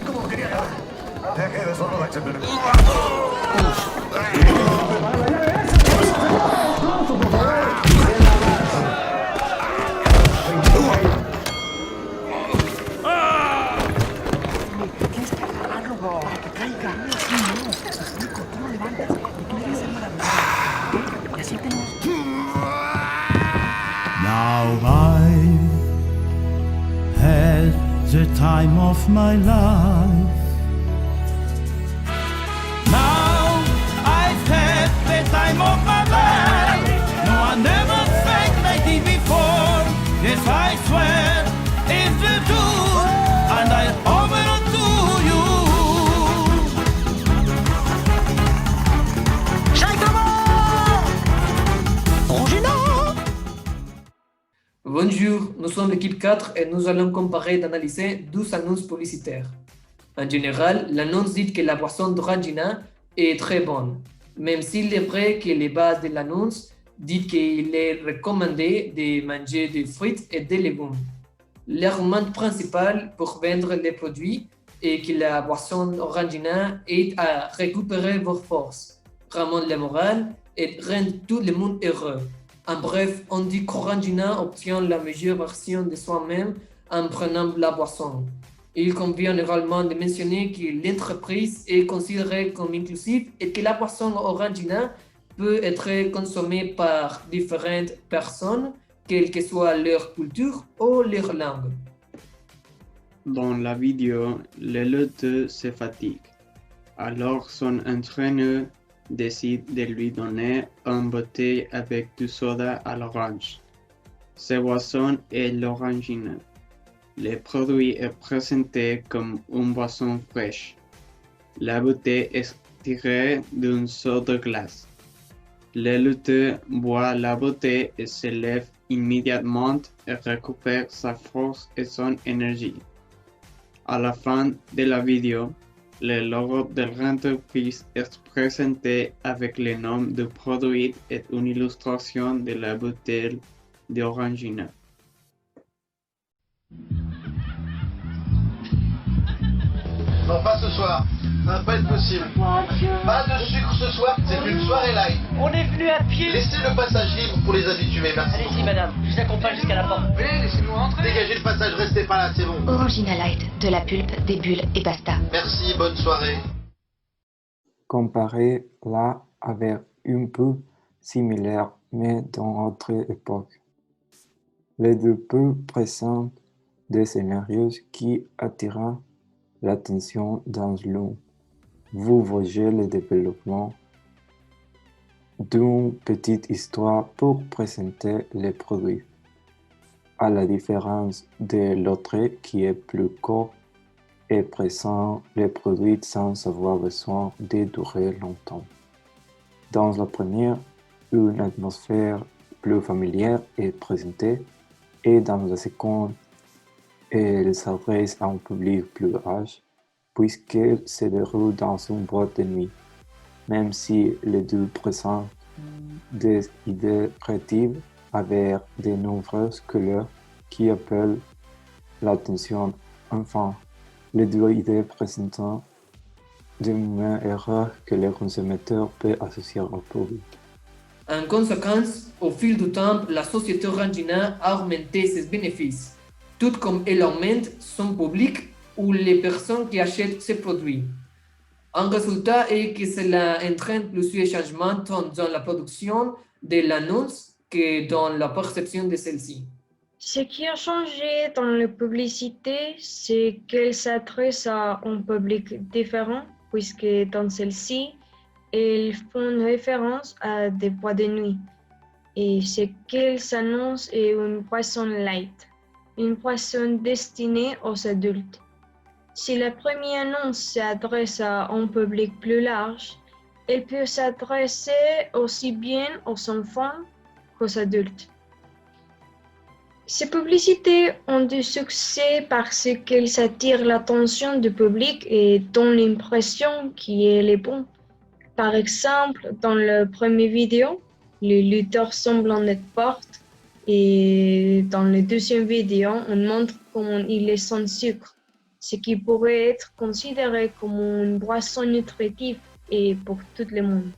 ¿Cómo quería ganar? Deje de solo la Now I've had the time of my life. Now I've had the time of my life. No, I never felt like it before. Yes, I swear it's the truth, and I offer it to you. Bonjour, nous sommes l'équipe 4 et nous allons comparer et analyser 12 annonces publicitaires. En général, l'annonce dit que la boisson d'Orangina est très bonne, même s'il est vrai que les bases de l'annonce disent qu'il est recommandé de manger des fruits et des légumes. L'argument principal pour vendre les produits est que la boisson Orangina aide à récupérer vos forces, remonte le moral et rend tout le monde heureux. En bref, on dit qu'Orangina obtient la meilleure version de soi-même en prenant la boisson. Il convient également de mentionner que l'entreprise est considérée comme inclusive et que la boisson Orangina peut être consommée par différentes personnes, quelle que soit leur culture ou leur langue. Dans la vidéo, le lutteur se fatigue. Alors son entraîneur décide de lui donner une bouteille avec du soda à l'orange. Cette boisson est l'Orangina. Le produit est présenté comme une boisson fraîche. La bouteille est tirée d'un seau de glace. Le lutteur boit la bouteille et se lève immédiatement et récupère sa force et son énergie. À la fin de la vidéo, le logo de l'entreprise est présenté avec le nom du produit et une illustration de la bouteille d'Orangina. Non, pas ce soir. Ça va pas être possible. Pas de sucre ce soir, c'est une soirée light. On est venu à pied. Laissez le passage libre pour les habitués, merci. Allez-y, madame, je vous accompagne jusqu'à la porte. Mais laissez-nous rentrer. Dégagez le passage, restez pas là, c'est bon. Orangina Light, de la pulpe, des bulles et basta. Merci, bonne soirée. Comparé là avec une pub similaire mais dans notre époque. Les deux pubs présentent des scénarios qui attirent l'attention dans l'un. Vous voyez le développement d'une petite histoire pour présenter les produits, à la différence de l'autre qui est plus court et présente les produits sans avoir besoin de durer longtemps. Dans la première, une atmosphère plus familière est présentée et dans la seconde, elle s'adresse à un public plus âgé puisqu'elle se déroule dans une boîte de nuit. Même si les deux présentent des idées créatives avec de nombreuses couleurs qui appellent l'attention, enfin, les deux idées présentent de mêmes erreurs que le consommateur peut associer au produit. En conséquence, au fil du temps, la société Orangina a augmenté ses bénéfices, tout comme elle augmente son public ou les personnes qui achètent ses produits. Un résultat est que cela entraîne plusieurs changements tant dans la production de l'annonce que dans la perception de celle-ci. Ce qui a changé dans la publicité, c'est qu'elle s'adresse à un public différent, puisque dans celle-ci, elles font référence à des boîtes de nuit. Et ce qu'elles annoncent est une boisson light, une boisson destinée aux adultes. Si la première annonce s'adresse à un public plus large, elle peut s'adresser aussi bien aux enfants qu'aux adultes. Ces publicités ont du succès parce qu'elles attirent l'attention du public et donnent l'impression qu'elle est bon. Par exemple, dans la première vidéo, le lutteur semble en être forte et dans la deuxième vidéo, on montre comment il est sans sucre. ce qui pourrait être considéré comme une boisson nutritive et pour tout le monde.